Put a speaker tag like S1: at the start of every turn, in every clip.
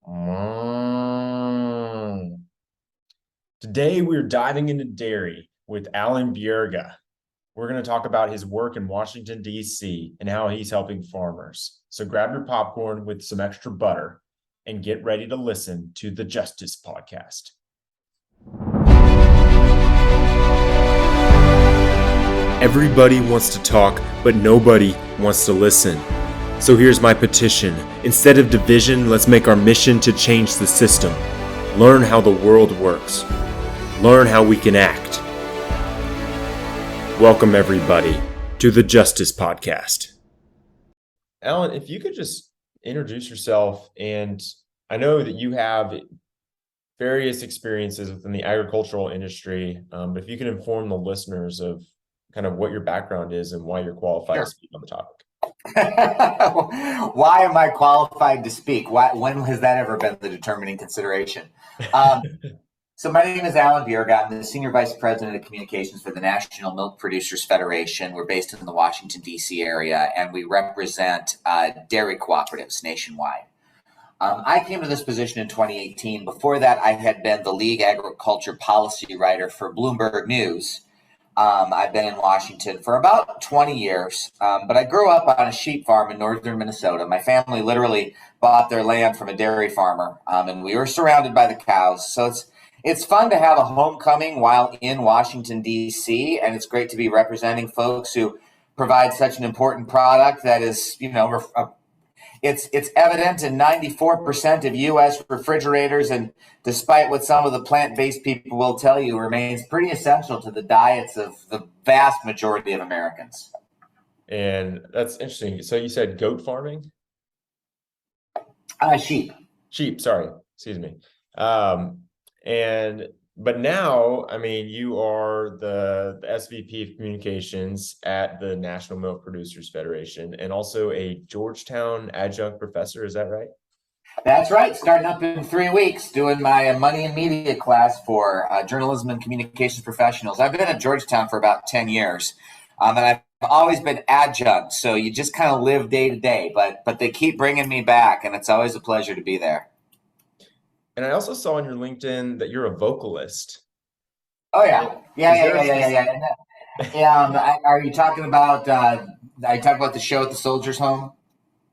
S1: Mm. Today, we're diving into dairy with Alan Bjerga. We're going to talk about his work in Washington, D.C., and how he's helping farmers. So grab your popcorn with some extra butter and get ready to listen to the Justice Podcast. Everybody wants to talk, but nobody wants to listen. So here's my petition. Instead of division, let's make our mission to change the system. Learn how the world works. Learn how we can act. Welcome, everybody, to the Justice Podcast. Alan, if you could just introduce yourself, and I know that you have various experiences within the agricultural industry, but if you could inform the listeners of kind of what your background is and why you're qualified
S2: Sure.
S1: to speak on the topic.
S2: Why am I qualified to speak? When has that ever been the determining consideration? So my name is Alan Bjerga. I'm the Senior Vice President of Communications for the National Milk Producers Federation. We're based in the Washington, D.C. area, and we represent dairy cooperatives nationwide. I came to this position in 2018. Before that, I had been the lead agriculture policy writer for Bloomberg News. I've been in Washington for about 20 years, but I grew up on a sheep farm in northern Minnesota. My family literally bought their land from a dairy farmer, and we were surrounded by the cows. So it's fun to have a homecoming while in Washington, D.C., and it's great to be representing folks who provide such an important product that is, it's evident in 94% of U.S. refrigerators, and despite what some of the plant-based people will tell you, remains pretty essential to the diets of the vast majority of Americans.
S1: And that's interesting. So you said goat farming?
S2: Sheep.
S1: Sheep, sorry. Excuse me. But now, I mean, you are the SVP of Communications at the National Milk Producers Federation and also a Georgetown adjunct professor. Is that right?
S2: That's right. Starting up in 3 weeks, doing my money and media class for journalism and communications professionals. I've been at Georgetown for about 10 years, and I've always been adjunct. So you just kind of live day to day, but they keep bringing me back, and it's always a pleasure to be there.
S1: And I also saw on your LinkedIn that you're a vocalist.
S2: Oh yeah, yeah. Are you talking about? Are you talking about the show at the Soldiers' Home?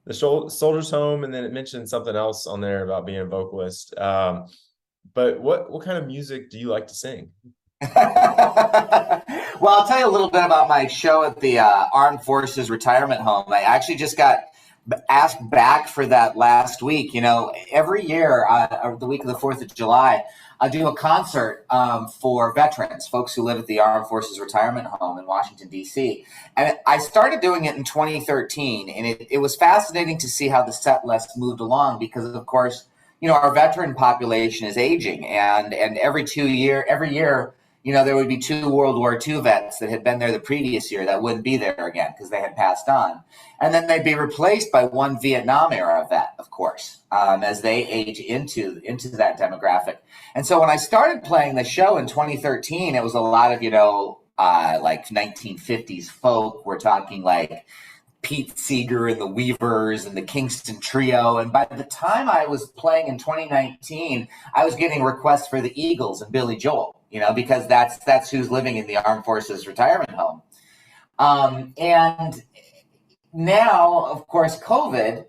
S1: The Soldiers' Home, and then it mentioned something else on there about being a vocalist. But what kind of music do you like to sing?
S2: Well, I'll tell you a little bit about my show at the Armed Forces Retirement Home. I actually just got asked back for that last week. You know, every year, the week of the 4th of July, I do a concert for veterans, folks who live at the Armed Forces Retirement Home in Washington, D.C. And I started doing it in 2013, and it was fascinating to see how the set list moved along because, of course, our veteran population is aging, and every year, there would be 2 World War II vets that had been there the previous year that wouldn't be there again because they had passed on. And then they'd be replaced by 1 Vietnam era vet, of course, as they age into that demographic. And so when I started playing the show in 2013, it was a lot of, like 1950s folk. We're talking like Pete Seeger and the Weavers and the Kingston Trio. And by the time I was playing in 2019, I was getting requests for the Eagles and Billy Joel, because that's who's living in the Armed Forces Retirement Home. And now, of course, COVID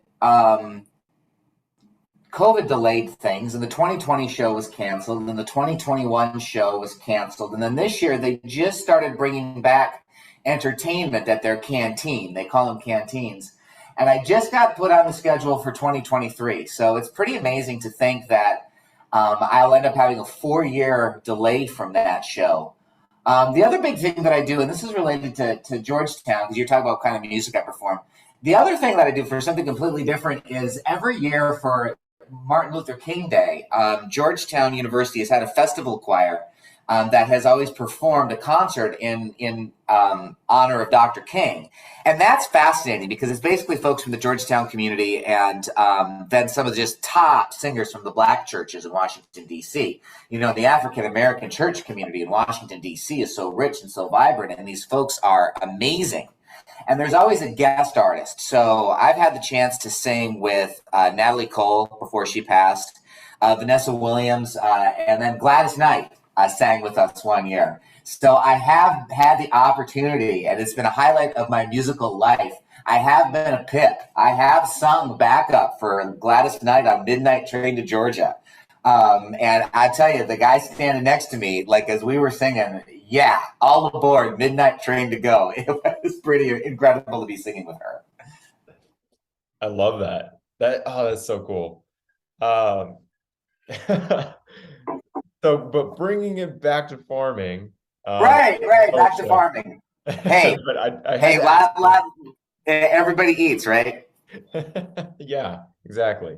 S2: delayed things, and the 2020 show was canceled, and the 2021 show was canceled. And then this year, they just started bringing back entertainment at their canteen. They call them canteens. And I just got put on the schedule for 2023. So it's pretty amazing to think that I'll end up having a 4-year delay from that show. The other big thing that I do, and this is related to Georgetown, because you're talking about what kind of music I perform. The other thing that I do for something completely different is every year for Martin Luther King Day, Georgetown University has had a festival choir that has always performed a concert in honor of Dr. King. And that's fascinating because it's basically folks from the Georgetown community and then some of the just top singers from the Black churches in Washington, D.C. The African-American church community in Washington, D.C. is so rich and so vibrant, and these folks are amazing. And there's always a guest artist. So I've had the chance to sing with Natalie Cole before she passed, Vanessa Williams, and then Gladys Knight sang with us one year. So I have had the opportunity, and it's been a highlight of my musical life. I have been a pip. I have sung backup for Gladys Knight on Midnight Train to Georgia. And I tell you, the guy standing next to me, like as we were singing, yeah, all aboard, Midnight Train to go. It was pretty incredible to be singing with her.
S1: I love that. That's so cool. So, but bringing it back to farming.
S2: Right, back to farming. Hey,
S1: but I
S2: hey, everybody eats, right?
S1: Yeah, exactly.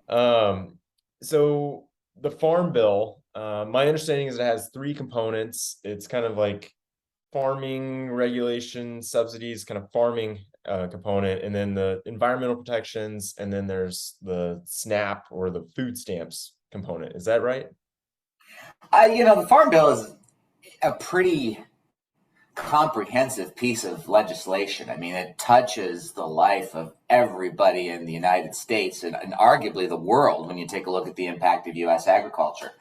S1: So the Farm Bill, my understanding is it has three components. It's kind of like farming regulation, subsidies, kind of farming component, and then the environmental protections, and then there's the SNAP or the food stamps component. Is that right?
S2: The Farm Bill is a pretty comprehensive piece of legislation. I mean, it touches the life of everybody in the United States and arguably the world when you take a look at the impact of U.S. agriculture.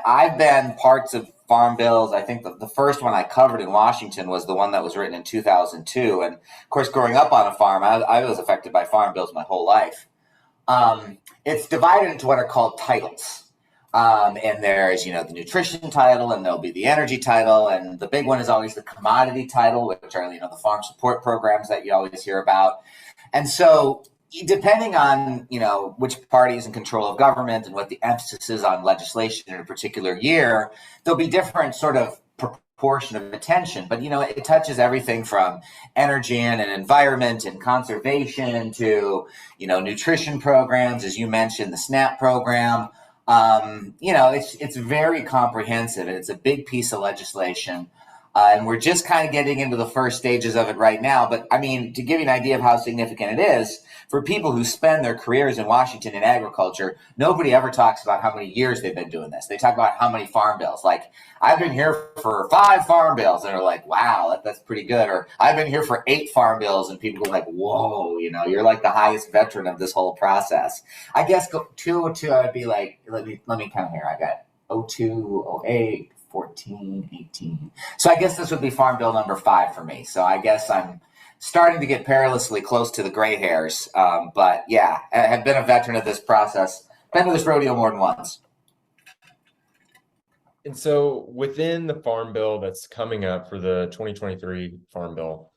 S2: I've been parts of farm bills. I think the first one I covered in Washington was the one that was written in 2002. And of course, growing up on a farm, I was affected by farm bills my whole life. It's divided into what are called titles. And there's, the nutrition title, and there'll be the energy title. And the big one is always the commodity title, which are, the farm support programs that you always hear about. And so depending on, which party is in control of government and what the emphasis is on legislation in a particular year, there'll be different sort of proportion of attention. But, it touches everything from energy and environment and conservation to, nutrition programs, as you mentioned, the SNAP program. It's very comprehensive, and it's a big piece of legislation. And we're just kind of getting into the first stages of it right now. But I mean, to give you an idea of how significant it is, for people who spend their careers in Washington in agriculture, nobody ever talks about how many years they've been doing this. They talk about how many farm bills. Like, I've been here for 5 farm bills, and they're like, wow, that's pretty good. Or I've been here for 8 farm bills, and people are like, whoa, you're like the highest veteran of this whole process. I guess 202, I would be like, let me count here. I got 02, 08, 14, 18. So I guess this would be Farm Bill number 5 for me. So I guess I'm starting to get perilously close to the gray hairs. But yeah, I have been a veteran of this process, been to this rodeo more than once.
S1: And so within the Farm Bill that's coming up for the 2023 Farm Bill,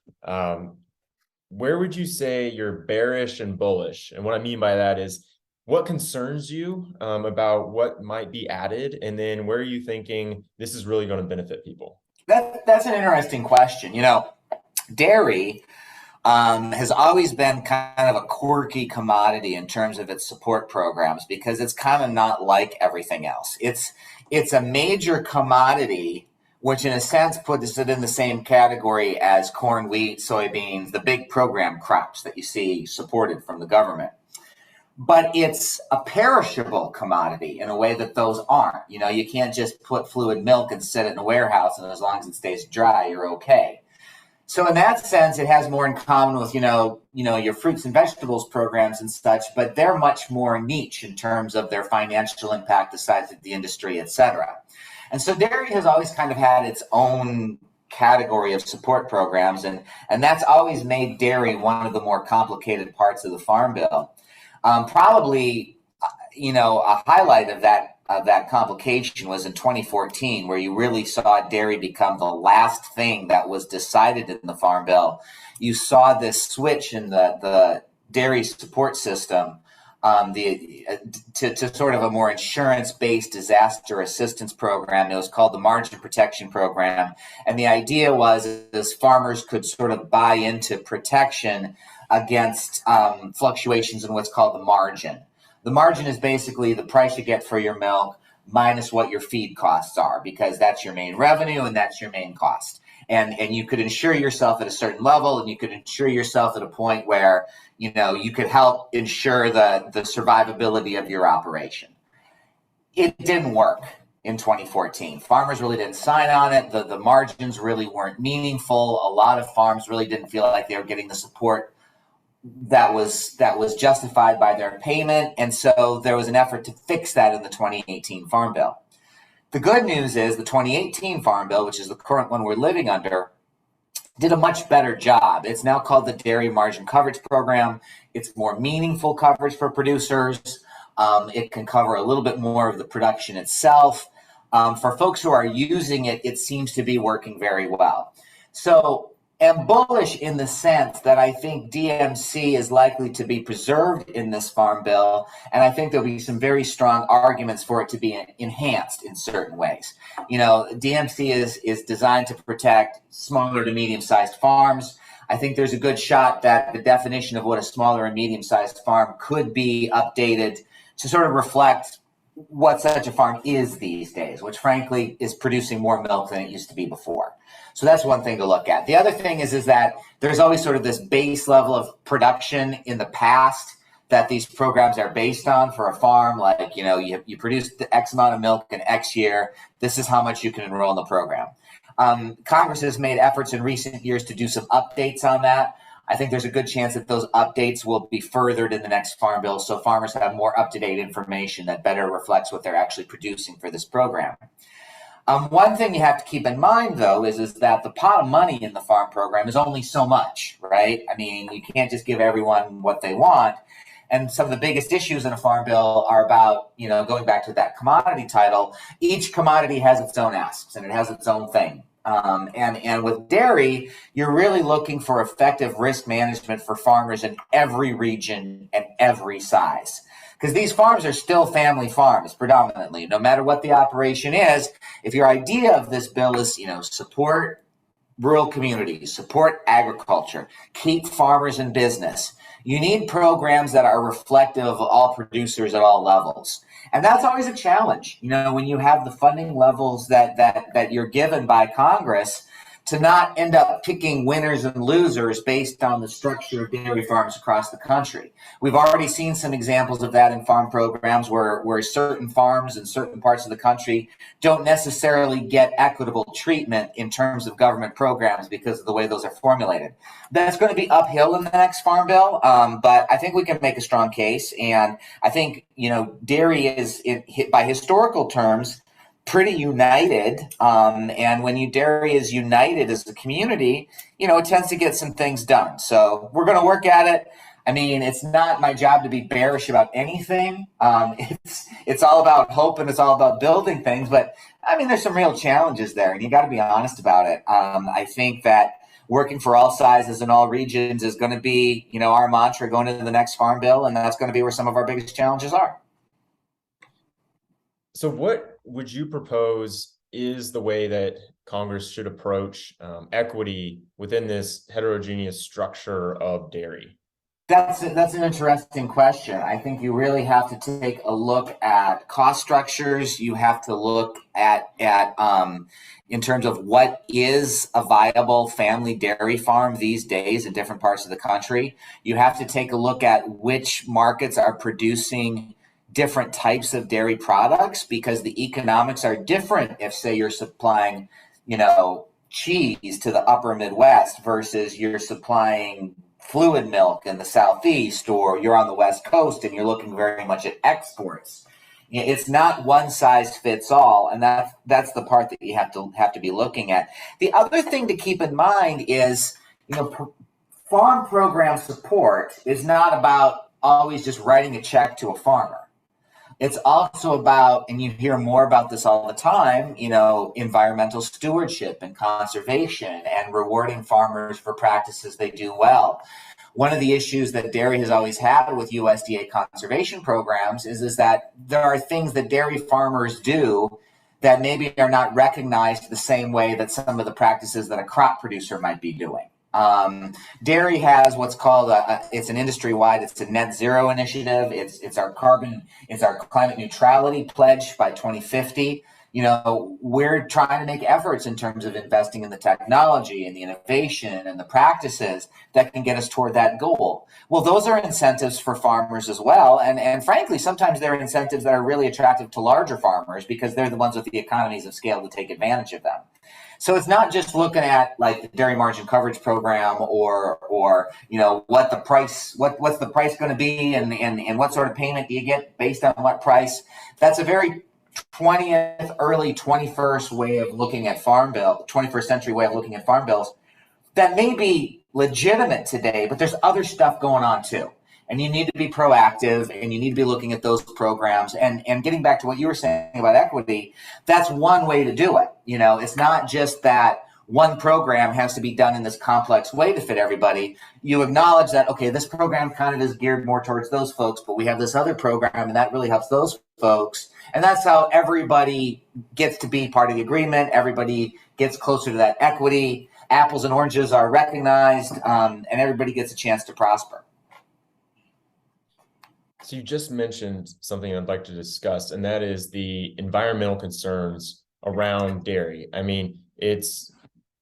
S1: where would you say you're bearish and bullish? And what I mean by that is, what concerns you about what might be added? And then where are you thinking this is really going to benefit people?
S2: That's an interesting question. Dairy has always been kind of a quirky commodity in terms of its support programs because it's kind of not like everything else. It's a major commodity, which in a sense puts it in the same category as corn, wheat, soybeans, the big program crops that you see supported from the government. But it's a perishable commodity in a way that those aren't. You can't just put fluid milk and sit it in a warehouse, and as long as it stays dry, you're okay. So in that sense, it has more in common with, your fruits and vegetables programs and such, but they're much more niche in terms of their financial impact, the size of the industry, et cetera. And so dairy has always kind of had its own category of support programs, and that's always made dairy one of the more complicated parts of the Farm Bill. Probably, a highlight of that complication was in 2014, where you really saw dairy become the last thing that was decided in the Farm Bill. You saw this switch in the dairy support system to sort of a more insurance-based disaster assistance program. It was called the Margin Protection Program. And the idea was as farmers could sort of buy into protection against fluctuations in what's called the margin. The margin is basically the price you get for your milk minus what your feed costs are, because that's your main revenue and that's your main cost. And you could insure yourself at a certain level, and you could insure yourself at a point where, you could help ensure the survivability of your operation. It didn't work. in 2014. Farmers really didn't sign on it. The margins really weren't meaningful. A lot of farms really didn't feel like they were getting the support that was justified by their payment. And so there was an effort to fix that in the 2018 Farm Bill. The good news is the 2018 Farm Bill, which is the current one we're living under, did a much better job. It's now called the Dairy Margin Coverage Program. It's more meaningful coverage for producers. It can cover a little bit more of the production itself. For folks who are using it, it seems to be working very well. So I'm bullish in the sense that I think DMC is likely to be preserved in this Farm Bill, and I think there'll be some very strong arguments for it to be enhanced in certain ways. You know, DMC is designed to protect smaller to medium-sized farms. I think there's a good shot that the definition of what a smaller and medium-sized farm could be updated to sort of reflect what such a farm is these days, which frankly is producing more milk than it used to be before. So that's one thing to look at. The other thing is that there's always sort of this base level of production in the past that these programs are based on for a farm. Like, you know, you produce the X amount of milk in X year. This is how much you can enroll in the program. Congress has made efforts in recent years to do some updates on that. I think there's a good chance that those updates will be furthered in the next Farm Bill, so farmers have more up-to-date information that better reflects what they're actually producing for this program. One thing you have to keep in mind, though, is that the pot of money in the farm program is only so much, right? I mean, you can't just give everyone what they want. And some of the biggest issues in a Farm Bill are about, you know, going back to that commodity title, each commodity has its own asks and it has its own thing. And with dairy, you're really looking for effective risk management for farmers in every region and every size. Because these farms are still family farms predominantly, no matter what the operation is. If your idea of this bill is, you know, support rural communities, support agriculture, keep farmers in business, you need programs that are reflective of all producers at all levels. And that's always a challenge, you know, when you have the funding levels that you're given by Congress, to not end up picking winners and losers based on the structure of dairy farms across the country. We've already seen some examples of that in farm programs where certain farms in certain parts of the country don't necessarily get equitable treatment in terms of government programs because of the way those are formulated. That's going to be uphill in the next Farm Bill, but I think we can make a strong case. And I think, you know, dairy is, by historical terms, pretty united, and when dairy is united as a community, you know, it tends to get some things done. So we're going to work at it. I mean, it's not my job to be bearish about anything. It's all about hope and it's all about building things. But I mean, there's some real challenges there, and you got to be honest about it. I think that working for all sizes and all regions is going to be, you know, our mantra going into the next Farm Bill, and that's going to be where some of our biggest challenges are.
S1: So what would you propose is the way that Congress should approach equity within this heterogeneous structure of dairy?
S2: That's an interesting question. I think you really have to take a look at cost structures. You have to look at in terms of what is a viable family dairy farm these days in different parts of the country. You have to take a look at which markets are producing different types of dairy products, because the economics are different if, say, you're supplying, you know, cheese to the upper Midwest versus you're supplying fluid milk in the Southeast, or you're on the West Coast and you're looking very much at exports. It's not one size fits all, and that's the part that you have to be looking at. The other thing to keep in mind is, you know, farm program support is not about always just writing a check to a farmer. It's also about, and you hear more about this all the time, you know, environmental stewardship and conservation and rewarding farmers for practices they do well. One of the issues that dairy has always had with USDA conservation programs is that there are things that dairy farmers do that maybe are not recognized the same way that some of the practices that a crop producer might be doing. Dairy has what's called it's an industry-wide, it's a net zero initiative. It's our climate neutrality pledge by 2050. we're trying to make efforts in terms of investing in the technology and the innovation and the practices that can get us toward that goal. Well, those are incentives for farmers as well. And frankly, sometimes they're incentives that are really attractive to larger farmers because they're the ones with the economies of scale to take advantage of them. So it's not just looking at like the dairy margin coverage program or what's the price going to be and what sort of payment do you get based on what price. That's a very 20th, early 21st way of looking at 21st century way of looking at farm bills that may be legitimate today, but there's other stuff going on too. And you need to be proactive and you need to be looking at those programs and getting back to what you were saying about equity, that's one way to do it. It's not just that one program has to be done in this complex way to fit everybody. You acknowledge that, okay, this program kind of is geared more towards those folks, but we have this other program and that really helps those folks. And that's how everybody gets to be part of the agreement. Everybody gets closer to that equity. Apples and oranges are recognized, and everybody gets a chance to prosper.
S1: So you just mentioned something I'd like to discuss, and that is the environmental concerns around dairy. I mean,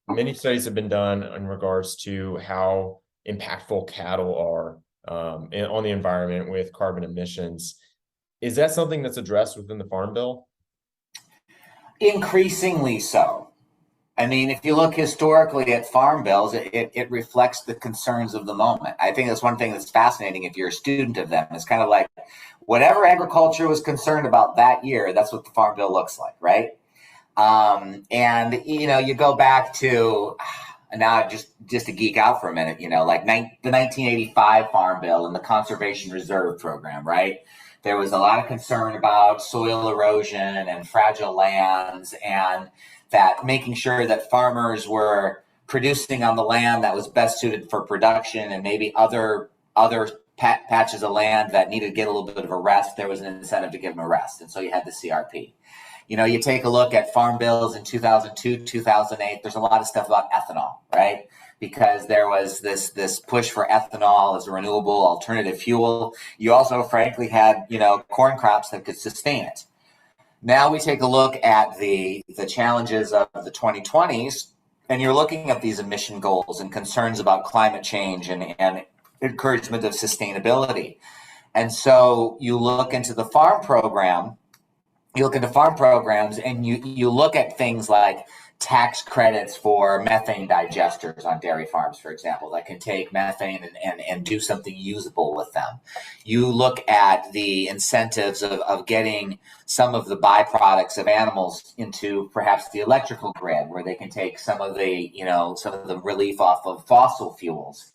S1: many studies have been done in regards to how impactful cattle are on the environment with carbon emissions. Is that something that's addressed within the Farm Bill?
S2: Increasingly so. I mean, if you look historically at farm bills, it reflects the concerns of the moment. I think that's one thing that's fascinating if you're a student of them. It's kind of like whatever agriculture was concerned about that year, that's what the farm bill looks like, right? And, you go back to, now just to geek out for a minute, like the 1985 Farm Bill and the Conservation Reserve Program, right? There was a lot of concern about soil erosion and fragile lands and that making sure that farmers were producing on the land that was best suited for production and maybe other patches of land that needed to get a little bit of a rest, there was an incentive to give them a rest. And so you had the CRP. You take a look at farm bills in 2002, 2008, there's a lot of stuff about ethanol, right? Because there was this push for ethanol as a renewable alternative fuel. You also, frankly, had, corn crops that could sustain it. Now we take a look at the challenges of the 2020s, and you're looking at these emission goals and concerns about climate change and encouragement of sustainability. And so you look into the farm program, and you look at things like tax credits for methane digesters on dairy farms, for example, that can take methane and do something usable with them. You look at the incentives of getting some of the byproducts of animals into perhaps the electrical grid, where they can take some of the relief off of fossil fuels.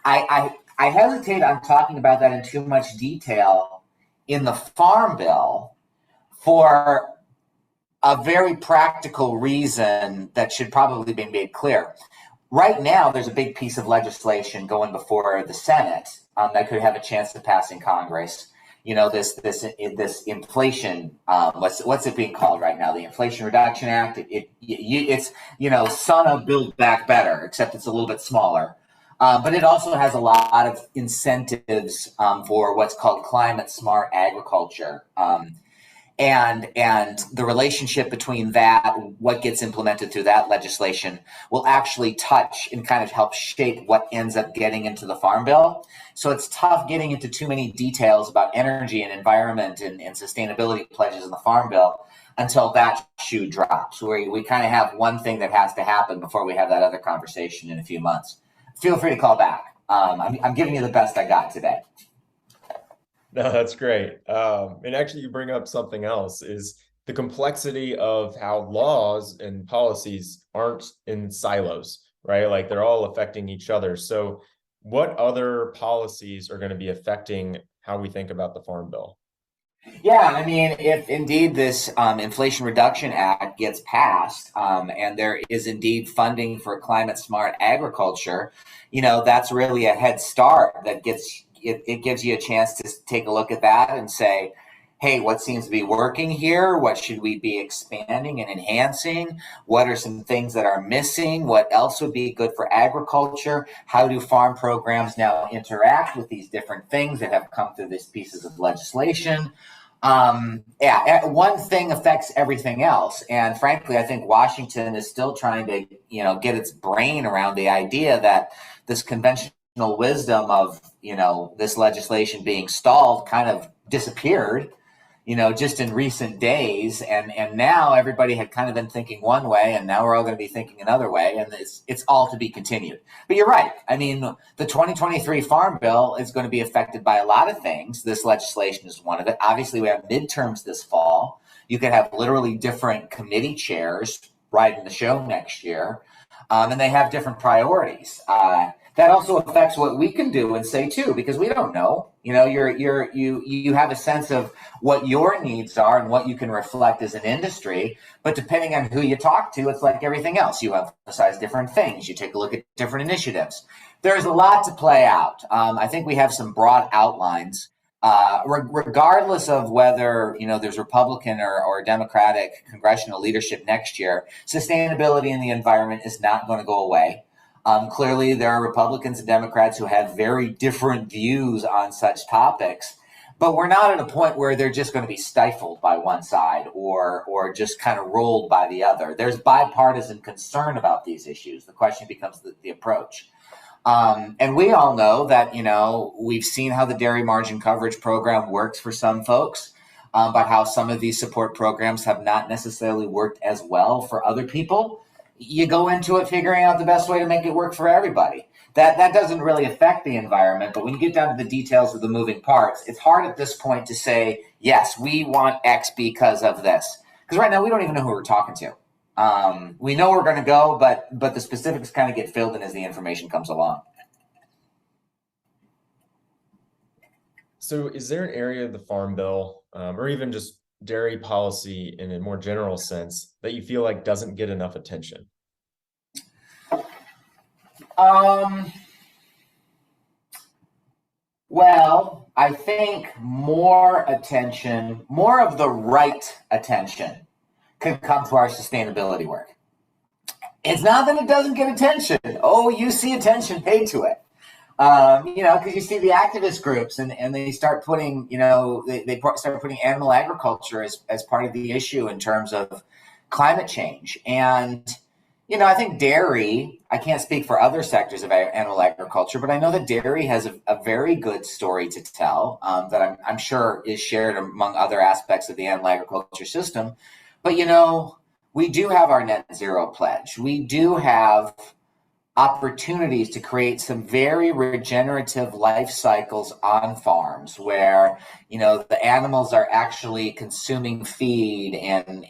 S2: I hesitate on talking about that in too much detail in the Farm Bill for a very practical reason that should probably be made clear. Right now, there's a big piece of legislation going before the Senate that could have a chance to pass in Congress. This inflation, what's it being called right now? The Inflation Reduction Act. It's son of Build Back Better, except it's a little bit smaller. But it also has a lot of incentives for what's called climate smart agriculture. And the relationship between that, what gets implemented through that legislation, will actually touch and kind of help shape what ends up getting into the Farm Bill. So it's tough getting into too many details about energy and environment and sustainability pledges in the Farm Bill until that shoe drops. We kind of have one thing that has to happen before we have that other conversation in a few months. Feel free to call back. I'm giving you the best I got today.
S1: No, that's great. And actually, you bring up something else, is the complexity of how laws and policies aren't in silos, right? Like they're all affecting each other. So what other policies are going to be affecting how we think about the Farm Bill?
S2: Yeah, I mean, if indeed this Inflation Reduction Act gets passed and there is indeed funding for climate smart agriculture, that's really a head start that it gives you a chance to take a look at that and say, hey, what seems to be working here? What should we be expanding and enhancing? What are some things that are missing? What else would be good for agriculture? How do farm programs now interact with these different things that have come through these pieces of legislation? Yeah, one thing affects everything else. And frankly, I think Washington is still trying to, get its brain around the idea that this conventional wisdom of, this legislation being stalled kind of disappeared, just in recent days. And now everybody had kind of been thinking one way, and now we're all going to be thinking another way. And it's all to be continued. But you're right. I mean, the 2023 Farm Bill is going to be affected by a lot of things. This legislation is one of it. Obviously, we have midterms this fall. You could have literally different committee chairs riding the show next year, and they have different priorities. That also affects what we can do and say too, because we don't know. You have a sense of what your needs are and what you can reflect as an industry. But depending on who you talk to, it's like everything else. You emphasize different things. You take a look at different initiatives. There's a lot to play out. I think we have some broad outlines. Regardless of whether there's Republican or Democratic congressional leadership next year, sustainability in the environment is not going to go away. Clearly, there are Republicans and Democrats who have very different views on such topics, but we're not at a point where they're just going to be stifled by one side or just kind of rolled by the other. There's bipartisan concern about these issues. The question becomes the approach. And we all know that, we've seen how the dairy margin coverage program works for some folks, but how some of these support programs have not necessarily worked as well for other people. You go into it figuring out the best way to make it work for everybody. That doesn't really affect the environment, but when you get down to the details of the moving parts, it's hard at this point to say, yes, we want X because of this. Because right now we don't even know who we're talking to. We know we're going to go, but the specifics kind of get filled in as the information comes along.
S1: So is there an area of the Farm Bill, or even just dairy policy in a more general sense, that you feel like doesn't get enough attention?
S2: Well, I think more attention, more of the right attention could come to our sustainability work. It's not that it doesn't get attention. Oh, you see attention paid to it. Because you see the activist groups and they start putting, they start putting animal agriculture as part of the issue in terms of climate change. And, I think dairy, I can't speak for other sectors of animal agriculture, but I know that dairy has a very good story to tell that I'm sure is shared among other aspects of the animal agriculture system. But, we do have our net zero pledge. We do have opportunities to create some very regenerative life cycles on farms where the animals are actually consuming feed and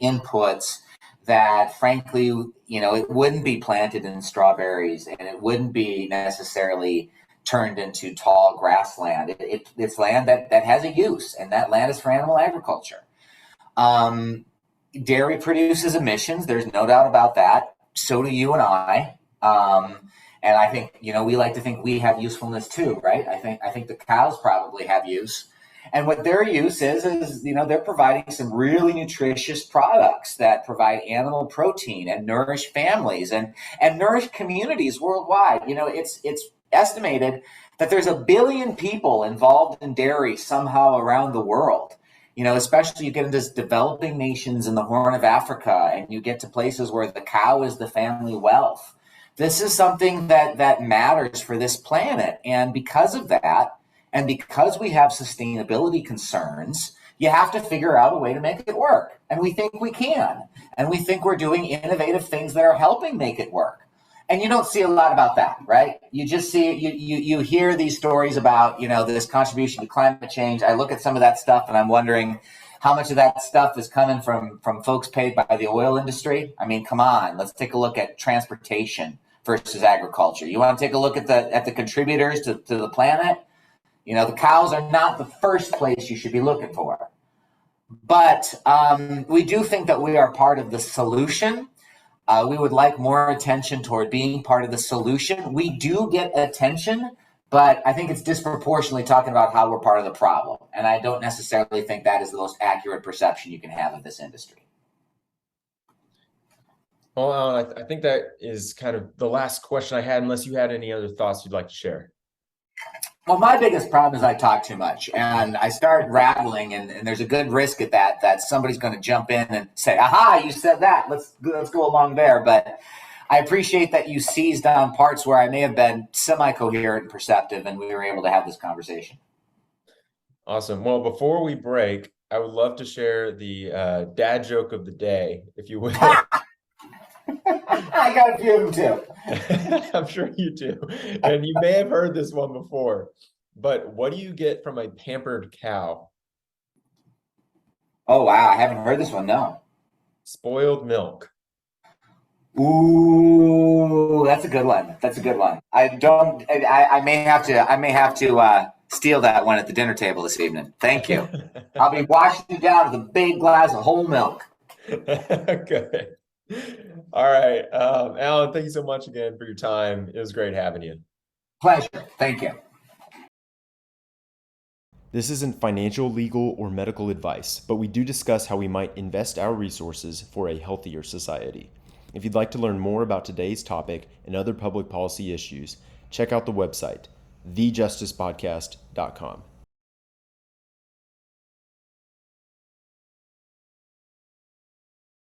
S2: inputs that frankly it wouldn't be planted in strawberries and it wouldn't be necessarily turned into tall grassland. It's land that has a use, and that land is for animal agriculture. Dairy produces emissions, there's no doubt about that. So do you and I. And I think, we like to think we have usefulness too, right? I think the cows probably have use. And what their use is, they're providing some really nutritious products that provide animal protein and nourish families and nourish communities worldwide. It's estimated that there's 1 billion people involved in dairy somehow around the world. Especially you get into developing nations in the Horn of Africa, and you get to places where the cow is the family wealth. This is something that matters for this planet. And because of that, and because we have sustainability concerns, you have to figure out a way to make it work. And we think we can. And we think we're doing innovative things that are helping make it work. And you don't see a lot about that, right? You just see, you hear these stories about, this contribution to climate change. I look at some of that stuff and I'm wondering how much of that stuff is coming from folks paid by the oil industry. I mean, come on, let's take a look at transportation versus agriculture. You want to take a look at the contributors to the planet? The cows are not the first place you should be looking for. But we do think that we are part of the solution. We would like more attention toward being part of the solution. We do get attention, but I think it's disproportionately talking about how we're part of the problem. And I don't necessarily think that is the most accurate perception you can have of this industry.
S1: Well, Alan, I think that is kind of the last question I had, unless you had any other thoughts you'd like to share.
S2: Well, my biggest problem is I talk too much, and I start rattling, and there's a good risk at that somebody's going to jump in and say, "Aha, you said that. Let's go along there." But I appreciate that you seized on parts where I may have been semi-coherent and perceptive, and we were able to have this conversation.
S1: Awesome. Well, before we break, I would love to share the dad joke of the day, if you will.
S2: I got a few of them
S1: too. I'm sure you do. And you may have heard this one before, but what do you get from a pampered cow?
S2: Oh, wow. I haven't heard this one. No.
S1: Spoiled milk.
S2: Ooh, that's a good one. That's a good one. I may have to steal that one at the dinner table this evening. Thank you. I'll be washing you down with a big glass of whole milk.
S1: Okay. All right. Alan, thank you so much again for your time. It was great having you.
S2: Pleasure. Thank you.
S1: This isn't financial, legal, or medical advice, but we do discuss how we might invest our resources for a healthier society. If you'd like to learn more about today's topic and other public policy issues, check out the website, thejusticepodcast.com.